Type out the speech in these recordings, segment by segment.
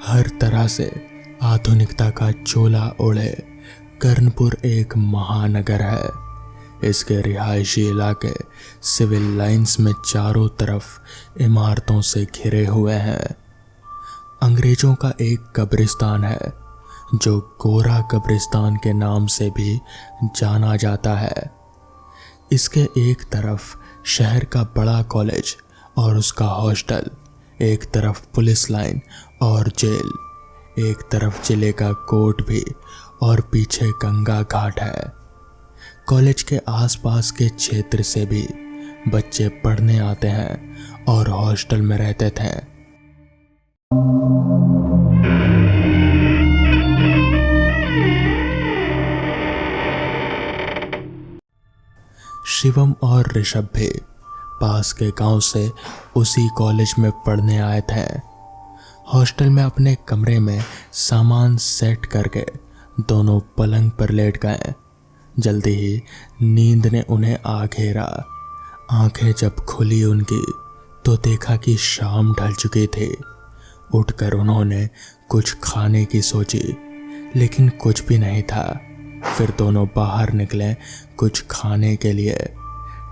हर तरह से आधुनिकता का चोला ओढ़े कर्णपुर एक महानगर है। इसके रिहायशी इलाके सिविल लाइंस में चारों तरफ इमारतों से घिरे हुए हैं। अंग्रेजों का एक कब्रिस्तान है जो गोरा कब्रिस्तान के नाम से भी जाना जाता है। इसके एक तरफ शहर का बड़ा कॉलेज और उसका हॉस्टल, एक तरफ पुलिस लाइन और जेल, एक तरफ जिले का कोर्ट भी और पीछे गंगा घाट है। कॉलेज के आसपास के क्षेत्र से भी बच्चे पढ़ने आते हैं और हॉस्टल में रहते थे। शिवम और ऋषभ भी पास के गांव से उसी कॉलेज में पढ़ने आए थे। हॉस्टल में अपने कमरे में सामान सेट करके दोनों पलंग पर लेट गए। जल्दी ही नींद ने उन्हें आ घेरा। आंखें जब खुली उनकी तो देखा कि शाम ढल चुकी थी। उठकर उन्होंने कुछ खाने की सोची, लेकिन कुछ भी नहीं था। फिर दोनों बाहर निकले कुछ खाने के लिए।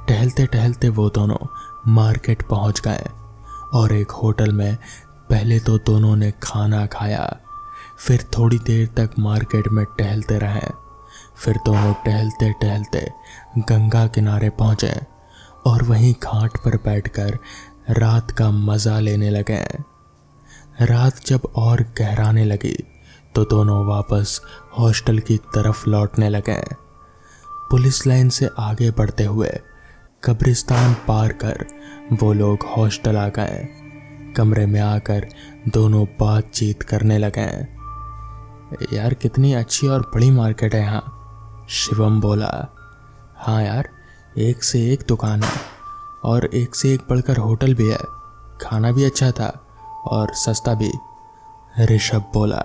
टहलते टहलते वो दोनों मार्केट पहुंच गए और एक होटल में पहले तो दोनों ने खाना खाया। फिर थोड़ी देर तक मार्केट में टहलते रहे। फिर दोनों टहलते टहलते गंगा किनारे पहुंचे और वहीं घाट पर बैठकर रात का मज़ा लेने लगे। रात जब और गहराने लगी तो दोनों वापस हॉस्टल की तरफ लौटने लगे। पुलिस लाइन से आगे बढ़ते हुए कब्रिस्तान पार कर वो लोग हॉस्टल आ गए। कमरे में आकर दोनों बातचीत करने लगे। यार कितनी अच्छी और बड़ी मार्केट है यहाँ, शिवम बोला। हाँ यार, एक से एक दुकान है और एक से एक बढ़कर होटल भी है। खाना भी अच्छा था और सस्ता भी, ऋषभ बोला।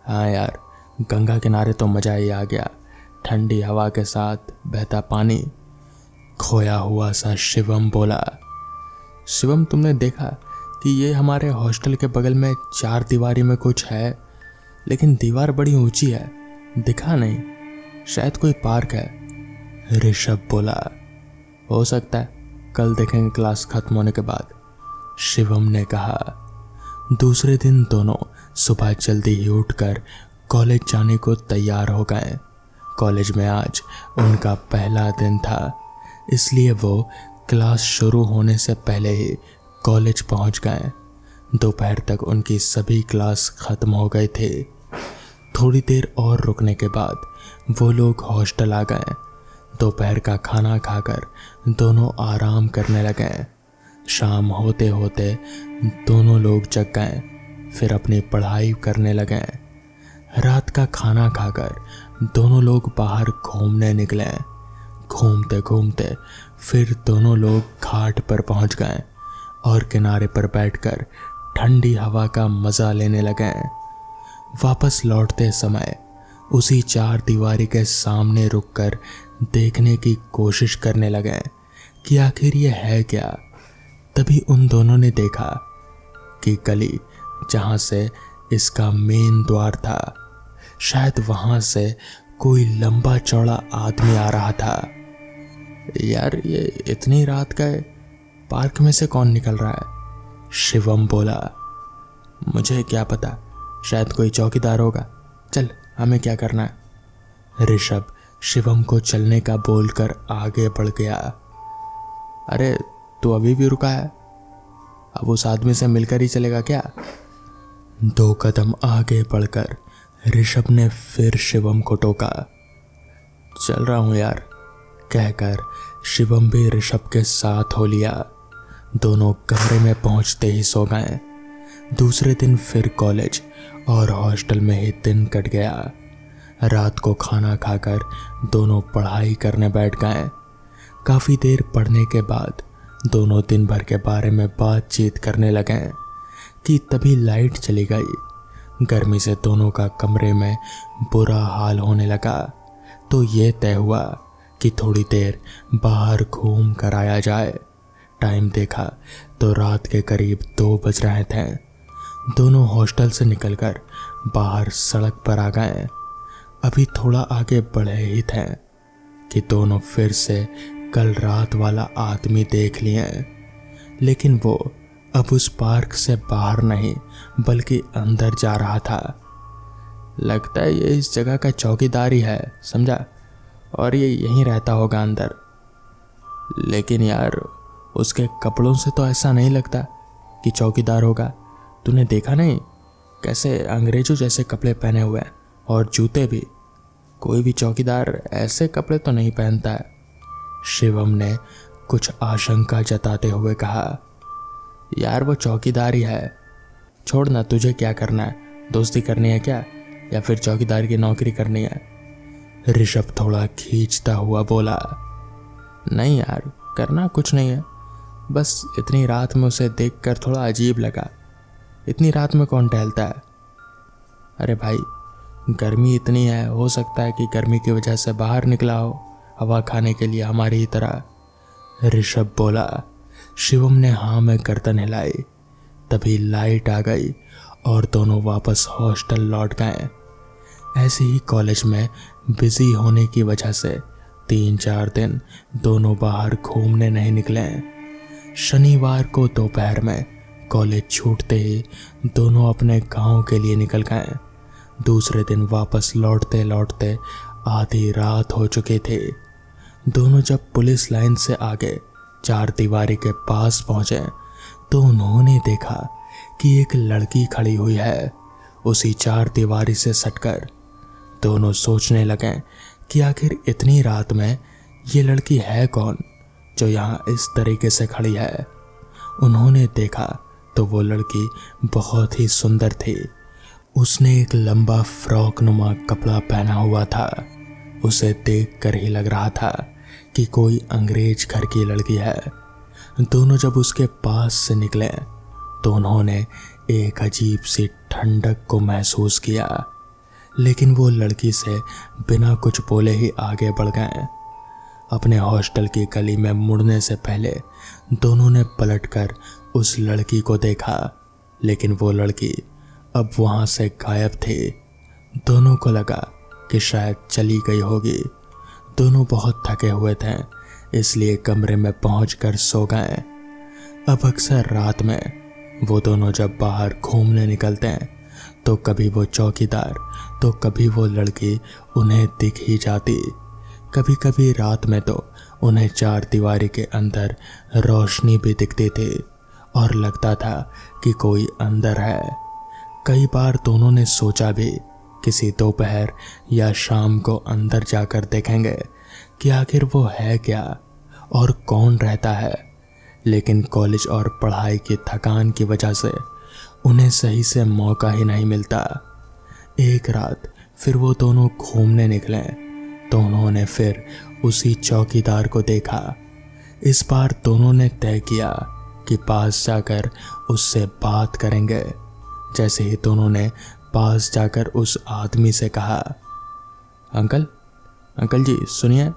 हाँ यार, गंगा किनारे तो मज़ा ही आ गया। ठंडी हवा के साथ बहता पानी, खोया हुआ सा शिवम बोला। शिवम, तुमने देखा कि ये हमारे हॉस्टल के बगल में 4 दीवारी में कुछ है, लेकिन दीवार बड़ी ऊंची है, दिखा नहीं। शायद कोई पार्क है, ऋषभ बोला। हो सकता है, कल देखेंगे क्लास खत्म होने के बाद, शिवम ने कहा। दूसरे दिन दोनों सुबह जल्दी ही उठकर कॉलेज जाने को तैयार हो गए। कॉलेज में आज उनका पहला दिन था, इसलिए वो क्लास शुरू होने से पहले ही कॉलेज पहुंच गए। दोपहर तक उनकी सभी क्लास खत्म हो गए थे। थोड़ी देर और रुकने के बाद वो लोग हॉस्टल आ गए। दोपहर का खाना खाकर दोनों आराम करने लगे। शाम होते होते दोनों लोग जग गए, फिर अपनी पढ़ाई करने लगे। रात का खाना खाकर दोनों लोग बाहर घूमने निकले। घूमते घूमते फिर दोनों लोग घाट पर पहुंच गए और किनारे पर बैठकर ठंडी हवा का मज़ा लेने लगे। वापस लौटते समय उसी 4 दीवारी के सामने रुककर देखने की कोशिश करने लगे कि आखिर ये है क्या। तभी उन दोनों ने देखा कि गली जहाँ से इसका मेन द्वार था, शायद वहाँ से कोई लंबा चौड़ा आदमी आ रहा था। यार, ये इतनी रात का पार्क में से कौन निकल रहा है, शिवम बोला। मुझे क्या पता, शायद कोई चौकीदार होगा। चल, हमें क्या करना है, ऋषभ शिवम को चलने का बोलकर आगे बढ़ गया। अरे तू अभी भी रुका है, अब उस आदमी से मिलकर ही चलेगा क्या? 2 कदम आगे बढ़कर ऋषभ ने फिर शिवम को टोका। चल रहा हूँ यार, कहकर शिवम भी ऋषभ के साथ हो लिया। दोनों कमरे में पहुंचते ही सो गए। दूसरे दिन फिर कॉलेज और हॉस्टल में ही दिन कट गया। रात को खाना खाकर दोनों पढ़ाई करने बैठ गए। काफ़ी देर पढ़ने के बाद दोनों दिन भर के बारे में बातचीत करने लगे कि तभी लाइट चली गई। गर्मी से दोनों का कमरे में बुरा हाल होने लगा, तो ये तय हुआ कि थोड़ी देर बाहर घूम कर आया जाए। टाइम देखा तो रात के करीब 2 बज रहे थे। दोनों हॉस्टल से निकलकर बाहर सड़क पर आ गए। अभी थोड़ा आगे बढ़े ही थे कि दोनों फिर से कल रात वाला आदमी देख लिए, लेकिन वो अब उस पार्क से बाहर नहीं बल्कि अंदर जा रहा था। लगता है ये इस जगह का चौकीदार ही है, समझा, और ये यहीं रहता होगा अंदर। लेकिन यार उसके कपड़ों से तो ऐसा नहीं लगता कि चौकीदार होगा। तूने देखा नहीं कैसे अंग्रेजों जैसे कपड़े पहने हुए हैं, और जूते भी। कोई भी चौकीदार ऐसे कपड़े तो नहीं पहनता है। शिवम ने कुछ आशंका जताते हुए कहा। यार वो चौकीदार ही है, छोड़ ना, तुझे क्या करना है, दोस्ती करनी है क्या, या फिर चौकीदार की नौकरी करनी है? ऋषभ थोड़ा खींचता हुआ बोला। नहीं यार, करना कुछ नहीं है, बस इतनी रात में उसे देखकर थोड़ा अजीब लगा। इतनी रात में कौन टहलता है? अरे भाई, गर्मी इतनी है, हो सकता है कि गर्मी की वजह से बाहर निकला हो हवा खाने के लिए हमारी ही तरह। ऋषभ बोला। शिवम ने हाँ में गर्दन हिलाई। तभी लाइट आ गई और दोनों वापस हॉस्टल लौट गए। ऐसे ही कॉलेज में बिजी होने की वजह से 3-4 दिन दोनों बाहर घूमने नहीं निकले। शनिवार को दोपहर में कॉलेज छूटते ही दोनों अपने गांव के लिए निकल गए। दूसरे दिन वापस लौटते लौटते आधी रात हो चुकी थी। दोनों जब पुलिस लाइन से आगे 4 दीवारी के पास पहुंचे तो उन्होंने देखा कि एक लड़की खड़ी हुई है उसी 4 दीवारी से सटकर। दोनों सोचने लगे कि आखिर इतनी रात में ये लड़की है कौन जो यहाँ इस तरीके से खड़ी है। उन्होंने देखा तो वो लड़की बहुत ही सुंदर थी। उसने एक लंबा फ्रॉक नुमा कपड़ा पहना हुआ था। उसे देखकर ही लग रहा था कि कोई अंग्रेज घर की लड़की है। दोनों जब उसके पास से निकले तो उन्होंने एक अजीब सी ठंडक को महसूस किया, लेकिन वो लड़की से बिना कुछ बोले ही आगे बढ़ गए। अपने हॉस्टल की गली में मुड़ने से पहले दोनों ने पलटकर उस लड़की को देखा, लेकिन वो लड़की अब वहां से गायब थी। दोनों को लगा कि शायद चली गई होगी। दोनों बहुत थके हुए थे, इसलिए कमरे में पहुंचकर सो गए। अब अक्सर रात में वो दोनों जब बाहर घूमने निकलते हैं तो कभी वो चौकीदार तो कभी वो लड़की उन्हें दिख ही जाती। कभी कभी रात में तो उन्हें 4 दीवारी के अंदर रोशनी भी दिखती थी और लगता था कि कोई अंदर है। कई बार दोनों ने सोचा भी किसी दोपहर या शाम को अंदर जाकर देखेंगे कि आखिर वो है क्या और कौन रहता है, लेकिन कॉलेज और पढ़ाई की थकान की वजह से उन्हें सही से मौका ही नहीं मिलता। एक रात फिर वो दोनों घूमने निकले तो उन्होंने फिर उसी चौकीदार को देखा। इस बार दोनों ने तय किया कि पास जाकर उससे बात करेंगे। जैसे ही दोनों ने पास जाकर उस आदमी से कहा, अंकल अंकल जी सुनिए,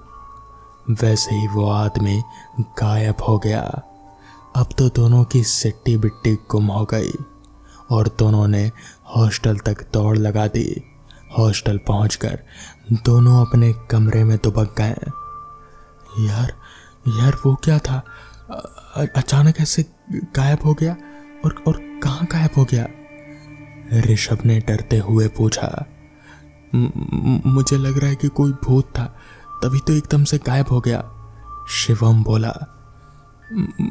वैसे ही वो आदमी गायब हो गया। अब तो दोनों की सिट्टी बिट्टी गुम हो गई और दोनों ने हॉस्टल तक दौड़ लगा दी। हॉस्टल पहुंचकर दोनों अपने कमरे में दुबक गए। यार वो क्या था? अचानक ऐसे गायब हो गया और कहाँ गायब हो गया? ऋषभ ने डरते हुए पूछा। मुझे लग रहा है कि कोई भूत था, तभी तो एकदम से गायब हो गया, शिवम बोला।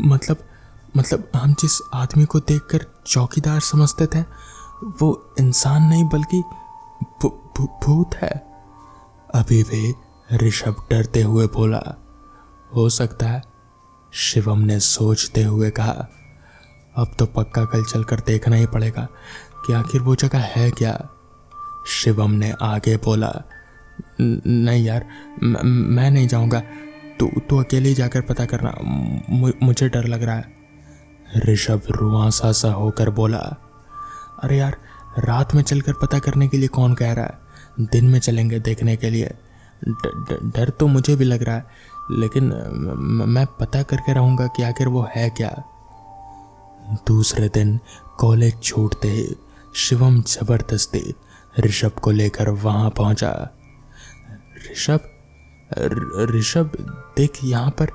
मतलब हम जिस आदमी को देखकर चौकीदार समझते थे वो इंसान नहीं बल्कि भूत है। अभी भी ऋषभ डरते हुए बोला। हो सकता है, शिवम ने सोचते हुए कहा। अब तो पक्का कल चलकर देखना ही पड़ेगा कि आखिर वो जगह है क्या। शिवम ने आगे बोला। नहीं यार, मैं नहीं जाऊंगा, तू अकेले ही जाकर पता करना, मुझे डर लग रहा है। ऋषभ रुआंसा सा होकर बोला। अरे यार, रात में चलकर पता करने के लिए कौन कह रहा है, दिन में चलेंगे देखने के लिए। डर तो मुझे भी लग रहा है, लेकिन मैं पता करके रहूंगा कि आखिर वो है क्या। दूसरे दिन कॉलेज छूटते ही शिवम जबरदस्ती ऋषभ को लेकर वहां पहुंचा। ऋषभ ऋषभ देख, यहाँ पर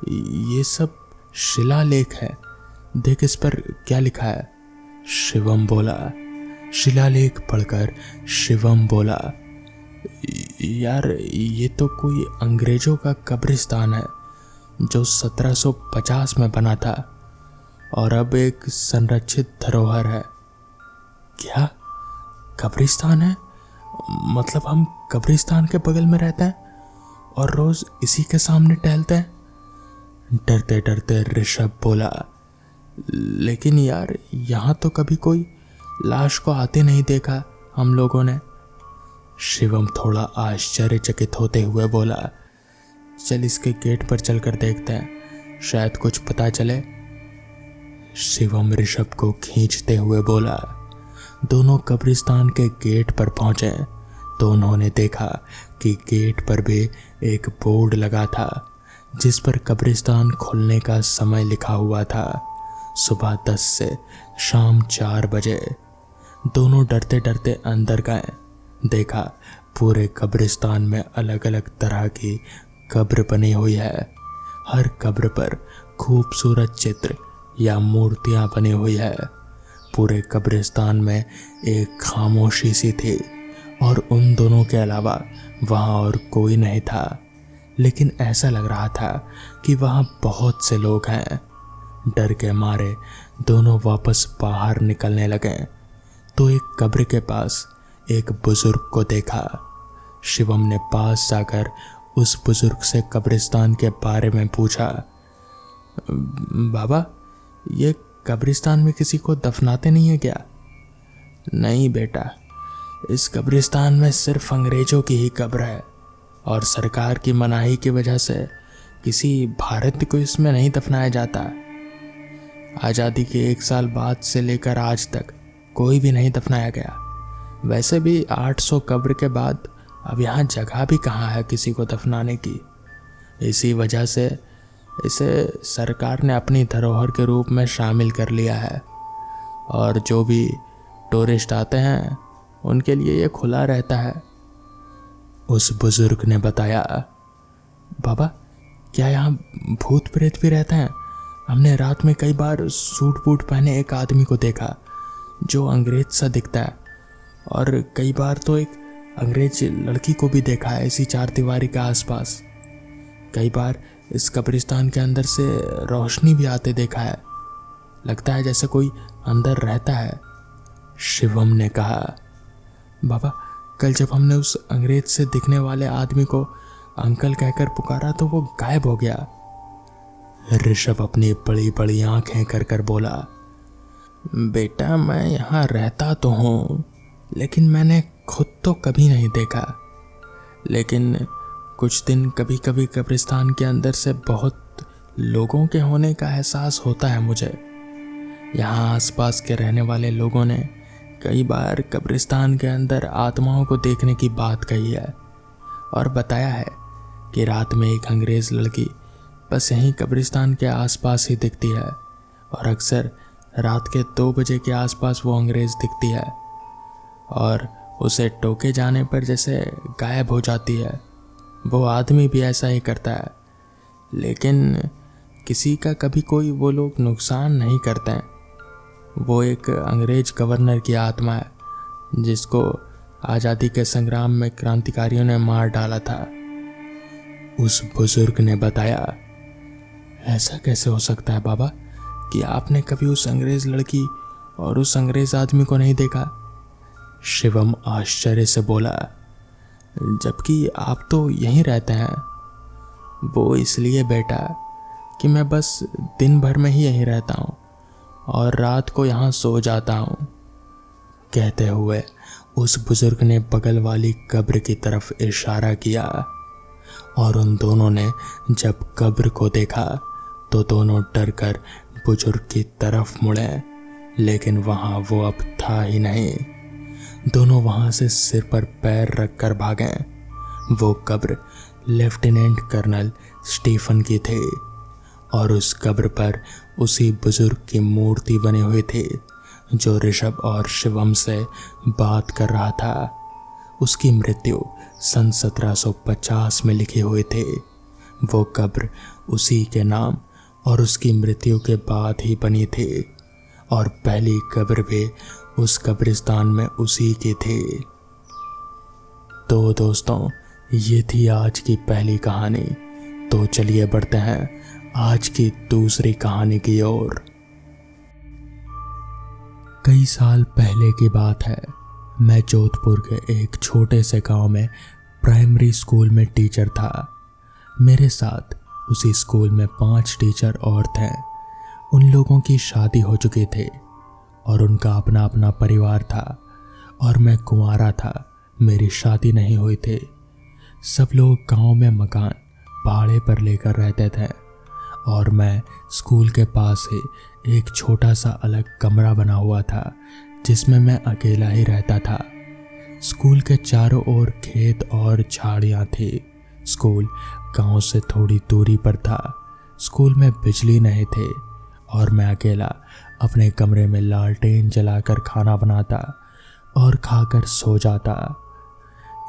ये सब शिलालेख है, देख इस पर क्या लिखा है। शिवम बोला। शिलालेख पढ़कर शिवम बोला, यार ये तो कोई अंग्रेजों का कब्रिस्तान है जो 1750 में बना था और अब एक संरक्षित धरोहर है। क्या कब्रिस्तान है? मतलब हम कब्रिस्तान के बगल में रहते हैं और रोज इसी के सामने टहलते हैं? डरते डरते ऋषभ बोला, लेकिन यार यहाँ तो कभी कोई लाश को आते नहीं देखा हम लोगों ने। शिवम थोड़ा आश्चर्यचकित होते हुए बोला, चल इसके गेट पर चलकर देखते हैं, शायद कुछ पता चले। शिवम ऋषभ को खींचते हुए बोला। दोनों कब्रिस्तान के गेट पर पहुंचे तो उन्होंने देखा कि गेट पर भी एक बोर्ड लगा था जिस पर कब्रिस्तान खुलने का समय लिखा हुआ था, सुबह 10 से शाम 4 बजे। दोनों डरते डरते अंदर गए। देखा पूरे कब्रिस्तान में अलग अलग तरह की कब्र बनी हुई है। हर कब्र पर खूबसूरत चित्र या मूर्तियां बनी हुई है। पूरे कब्रिस्तान में एक खामोशी सी थी और उन दोनों के अलावा वहां और कोई नहीं था, लेकिन ऐसा लग रहा था कि वहां बहुत से लोग हैं। डर के मारे दोनों वापस बाहर निकलने लगे तो एक कब्र के पास एक बुजुर्ग को देखा। शिवम ने पास जाकर उस बुजुर्ग से कब्रिस्तान के बारे में पूछा, बाबा ये कब्रिस्तान में किसी को दफनाते नहीं है क्या? नहीं बेटा, इस कब्रिस्तान में सिर्फ अंग्रेजों की ही कब्र है और सरकार की मनाही की वजह से किसी भारतीय को इसमें नहीं दफनाया जाता। आज़ादी के 1 साल बाद से लेकर आज तक कोई भी नहीं दफनाया गया। वैसे भी 800 कब्र के बाद अब यहाँ जगह भी कहाँ है किसी को दफनाने की। इसी वजह से इसे सरकार ने अपनी धरोहर के रूप में शामिल कर लिया है और जो भी टूरिस्ट आते हैं उनके लिए ये खुला रहता है। उस बुजुर्ग ने बताया, बाबा क्या यहाँ भूत प्रेत भी रहते हैं? हमने रात में कई बार सूट बूट पहने एक आदमी को देखा जो अंग्रेज सा दिखता है और कई बार तो एक अंग्रेज लड़की को भी देखा है इसी 4 दीवारी के आसपास। कई बार इस कब्रिस्तान के अंदर से रोशनी भी आते देखा है, लगता है जैसे कोई अंदर रहता है। शिवम ने कहा, बाबा कल जब हमने उस अंग्रेज से दिखने वाले आदमी को अंकल कहकर पुकारा तो वो गायब हो गया। ऋषभ अपनी बड़ी बड़ी आंखें कर कर बोला, बेटा मैं यहाँ रहता तो हूँ लेकिन मैंने खुद तो कभी नहीं देखा, लेकिन कुछ दिन कभी कभी कब्रिस्तान के अंदर से बहुत लोगों के होने का एहसास होता है मुझे। यहाँ आसपास के रहने वाले लोगों ने कई बार कब्रिस्तान के अंदर आत्माओं को देखने की बात कही है और बताया है कि रात में एक अंग्रेज लड़की बस यहीं कब्रिस्तान के आसपास ही दिखती है और अक्सर रात के 2 बजे के आसपास वो अंग्रेज दिखती है और उसे टोके जाने पर जैसे गायब हो जाती है। वो आदमी भी ऐसा ही करता है, लेकिन किसी का कभी कोई वो लोग नुकसान नहीं करते हैं। वो एक अंग्रेज गवर्नर की आत्मा है जिसको आज़ादी के संग्राम में क्रांतिकारियों ने मार डाला था। उस बुजुर्ग ने बताया, ऐसा कैसे हो सकता है बाबा कि आपने कभी उस अंग्रेज लड़की और उस अंग्रेज आदमी को नहीं देखा? शिवम आश्चर्य से बोला, जबकि आप तो यहीं रहते हैं। वो इसलिए बेटा कि मैं बस दिन भर में ही यहीं रहता हूँ और रात को यहाँ सो जाता हूँ। कहते हुए उस बुजुर्ग ने बगल वाली कब्र की तरफ इशारा किया और उन दोनों ने जब कब्र को देखा तो दोनों डरकर बुजुर्ग की तरफ मुड़े, लेकिन वहाँ वो अब था ही नहीं। दोनों वहाँ से सिर पर पैर रखकर भागे। वो कब्र लेफ्टिनेंट कर्नल स्टीफन की थी और उस कब्र पर उसी बुजुर्ग की मूर्ति बनी हुई थी जो ऋषभ और शिवम से बात कर रहा था। उसकी मृत्यु सन 1750 में लिखी हुई थी। वो कब्र उसी के नाम और उसकी मृत्यु के बाद ही बनी थी और पहली कब्र भी उस कब्रिस्तान में उसी की थी। तो दोस्तों, ये थी आज की पहली कहानी। तो चलिए बढ़ते हैं आज की दूसरी कहानी की ओर। कई साल पहले की बात है। मैं जोधपुर के एक छोटे से गांव में प्राइमरी स्कूल में टीचर था। मेरे साथ उसी स्कूल में 5 टीचर और थे। उन लोगों की शादी हो चुकी थी और उनका अपना अपना परिवार था और मैं कुंवारा था। मेरी शादी नहीं हुई थी। सब लोग गांव में मकान भाड़े पर लेकर रहते थे और मैं स्कूल के पास ही एक छोटा सा अलग कमरा बना हुआ था जिसमें मैं अकेला ही रहता था। स्कूल के चारों ओर खेत और झाड़ियाँ थी। स्कूल गांव से थोड़ी दूरी पर था। स्कूल में बिजली नहीं थी और मैं अकेला अपने कमरे में लालटेन जलाकर खाना बनाता और खाकर सो जाता।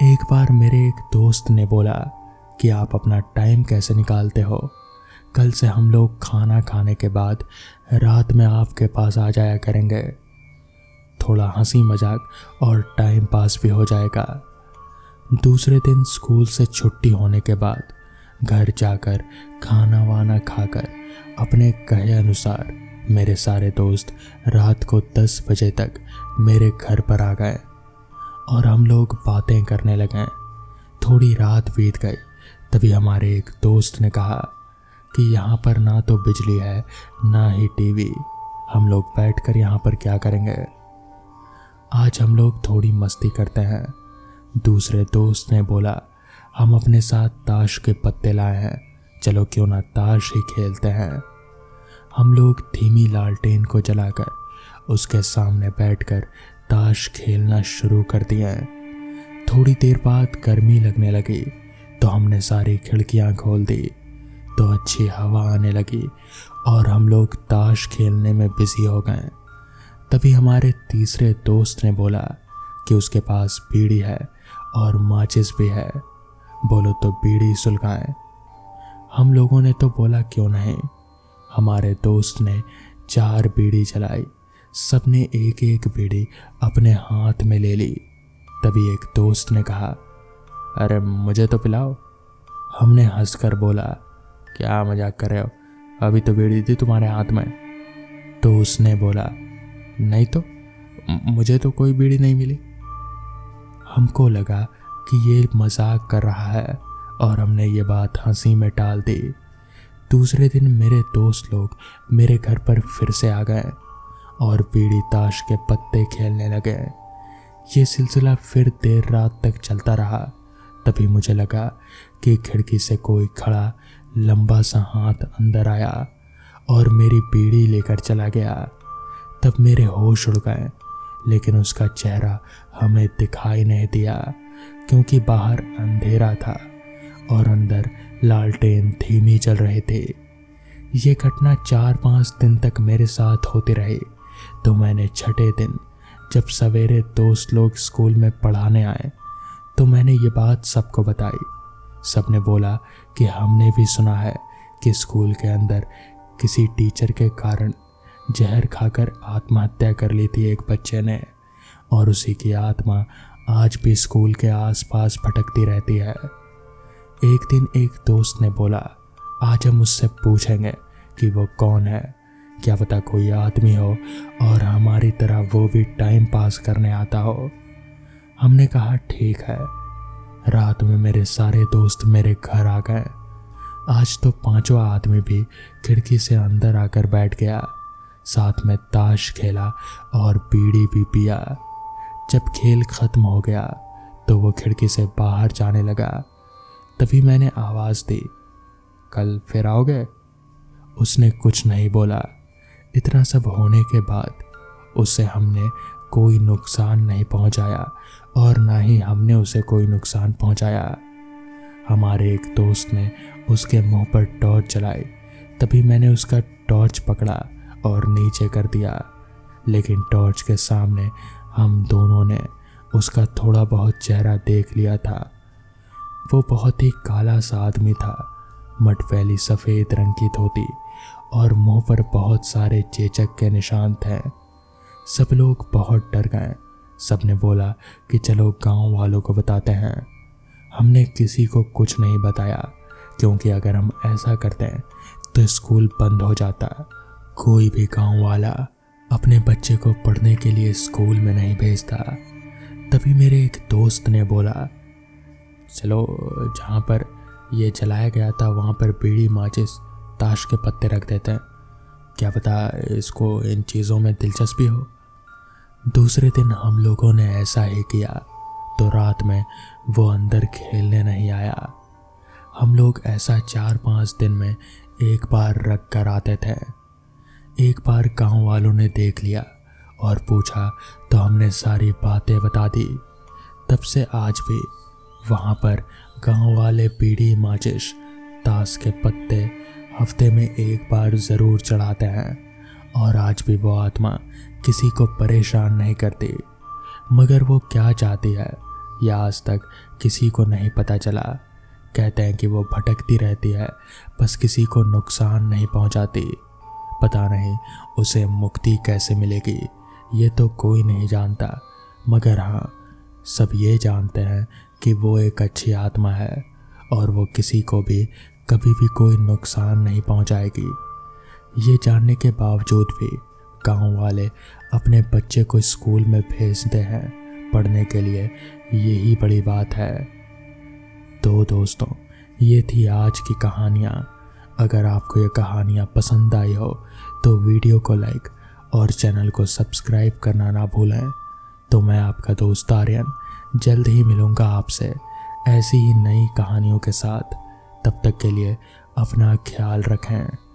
एक बार मेरे एक दोस्त ने बोला कि आप अपना टाइम कैसे निकालते हो? कल से हम लोग खाना खाने के बाद रात में आपके पास आ जाया करेंगे। थोड़ा हंसी मजाक और टाइम पास भी हो जाएगा। दूसरे दिन स्कूल से छुट्टी होने के बाद घर जाकर खाना वाना खाकर अपने कहे अनुसार मेरे सारे दोस्त रात को 10 बजे तक मेरे घर पर आ गए और हम लोग बातें करने लगे। थोड़ी रात बीत गई, तभी हमारे एक दोस्त ने कहा कि यहाँ पर ना तो बिजली है ना ही टीवी, हम लोग बैठकर यहाँ पर क्या करेंगे? आज हम लोग थोड़ी मस्ती करते हैं। दूसरे दोस्त ने बोला, हम अपने साथ ताश के पत्ते लाए हैं, चलो क्यों ना ताश ही खेलते हैं। हम लोग धीमी लालटेन को जलाकर उसके सामने बैठकर ताश खेलना शुरू कर दिया। थोड़ी देर बाद गर्मी लगने लगी तो हमने सारी खिड़कियां खोल दी तो अच्छी हवा आने लगी और हम लोग ताश खेलने में बिजी हो गए। तभी हमारे तीसरे दोस्त ने बोला कि उसके पास बीड़ी है और माचिस भी है, बोलो तो बीड़ी सुलगाएं। हम लोगों ने तो बोला क्यों नहीं। हमारे दोस्त ने 4 बीड़ी जलाई। सबने एक एक बीड़ी अपने हाथ में ले ली। तभी एक दोस्त ने कहा, अरे मुझे तो पिलाओ। हमने हंसकर बोला, क्या मजाक कर रहे हो, अभी तो बीड़ी थी तुम्हारे हाथ में। तो उसने बोला, नहीं तो मुझे तो कोई बीड़ी नहीं मिली। हमको लगा कि ये मजाक कर रहा है और हमने ये बात हंसी में टाल दी। दूसरे दिन मेरे दोस्त लोग मेरे घर पर फिर से आ गए और बीड़ी ताश के पत्ते खेलने लगे। ये सिलसिला फिर देर रात तक चलता रहा। तभी मुझे लगा कि खिड़की से कोई खड़ा लंबा सा हाथ अंदर आया और मेरी बीड़ी लेकर चला गया। तब मेरे होश उड़ गए, लेकिन उसका चेहरा हमें दिखाई नहीं दिया क्योंकि बाहर अंधेरा था और अंदर लालटेन धीमी चल रहे थे। ये घटना 4-5 दिन तक मेरे साथ होती रही। तो मैंने छठे दिन जब सवेरे दोस्त लोग स्कूल में पढ़ाने आए तो मैंने ये बात सबको बताई। सबने बोला कि हमने भी सुना है कि स्कूल के अंदर किसी टीचर के कारण जहर खाकर आत्महत्या कर ली थी एक बच्चे ने और उसी की आत्मा आज भी स्कूल के आसपास भटकती रहती है। एक दिन एक दोस्त ने बोला, आज हम उससे पूछेंगे कि वो कौन है, क्या पता कोई आदमी हो और हमारी तरह वो भी टाइम पास करने आता हो। हमने कहा ठीक है। रात में मेरे सारे दोस्त मेरे घर आ गए। आज तो 5वां आदमी भी खिड़की से अंदर आकर बैठ गया। साथ में ताश खेला और बीड़ी भी पिया। जब खेल खत्म हो गया तो वो खिड़की से बाहर जाने लगा। तभी मैंने आवाज़ दी, कल फिर आओगे? उसने कुछ नहीं बोला। इतना सब होने के बाद उससे हमने कोई नुकसान नहीं पहुंचाया और ना ही हमने उसे कोई नुकसान पहुंचाया। हमारे एक दोस्त ने उसके मुंह पर टॉर्च जलाई तभी मैंने उसका टॉर्च पकड़ा और नीचे कर दिया, लेकिन टॉर्च के सामने हम दोनों ने उसका थोड़ा बहुत चेहरा देख लिया था। वो बहुत ही काला सा आदमी था, मटफैली सफ़ेद रंग की धोती और मुंह पर बहुत सारे चेचक के निशान थे। सब लोग बहुत डर गए। सबने बोला कि चलो गांव वालों को बताते हैं। हमने किसी को कुछ नहीं बताया, क्योंकि अगर हम ऐसा करते तो स्कूल बंद हो जाता। कोई भी गांव वाला अपने बच्चे को पढ़ने के लिए स्कूल में नहीं भेजता। तभी मेरे एक दोस्त ने बोला, चलो जहाँ पर ये जलाया गया था वहाँ पर बीड़ी, माचिस, ताश के पत्ते रख देते हैं, क्या पता इसको इन चीज़ों में दिलचस्पी हो। दूसरे दिन हम लोगों ने ऐसा ही किया, तो रात में वो अंदर खेलने नहीं आया। हम लोग ऐसा 4-5 दिन में एक बार रख कर आते थे। एक बार गांव वालों ने देख लिया और पूछा तो हमने सारी बातें बता दी। तब से आज भी वहाँ पर गांव वाले बीड़ी, माचिस, ताश के पत्ते हफ्ते में एक बार ज़रूर चढ़ाते हैं। और आज भी वो आत्मा किसी को परेशान नहीं करती, मगर वो क्या चाहती है यह आज तक किसी को नहीं पता चला। कहते हैं कि वो भटकती रहती है, बस किसी को नुकसान नहीं पहुंचाती। पता नहीं उसे मुक्ति कैसे मिलेगी, ये तो कोई नहीं जानता, मगर हाँ, सब ये जानते हैं कि वो एक अच्छी आत्मा है और वो किसी को भी कभी भी कोई नुकसान नहीं पहुंचाएगी। ये जानने के बावजूद भी गांव वाले अपने बच्चे को स्कूल में भेजते हैं पढ़ने के लिए, यही बड़ी बात है। तो दोस्तों, ये थी आज की कहानियाँ। अगर आपको ये कहानियाँ पसंद आई हो तो वीडियो को लाइक और चैनल को सब्सक्राइब करना ना भूलें। तो मैं आपका दोस्त आर्यन जल्द ही मिलूँगा आपसे ऐसी ही नई कहानियों के साथ। तब तक के लिए अपना ख्याल रखें।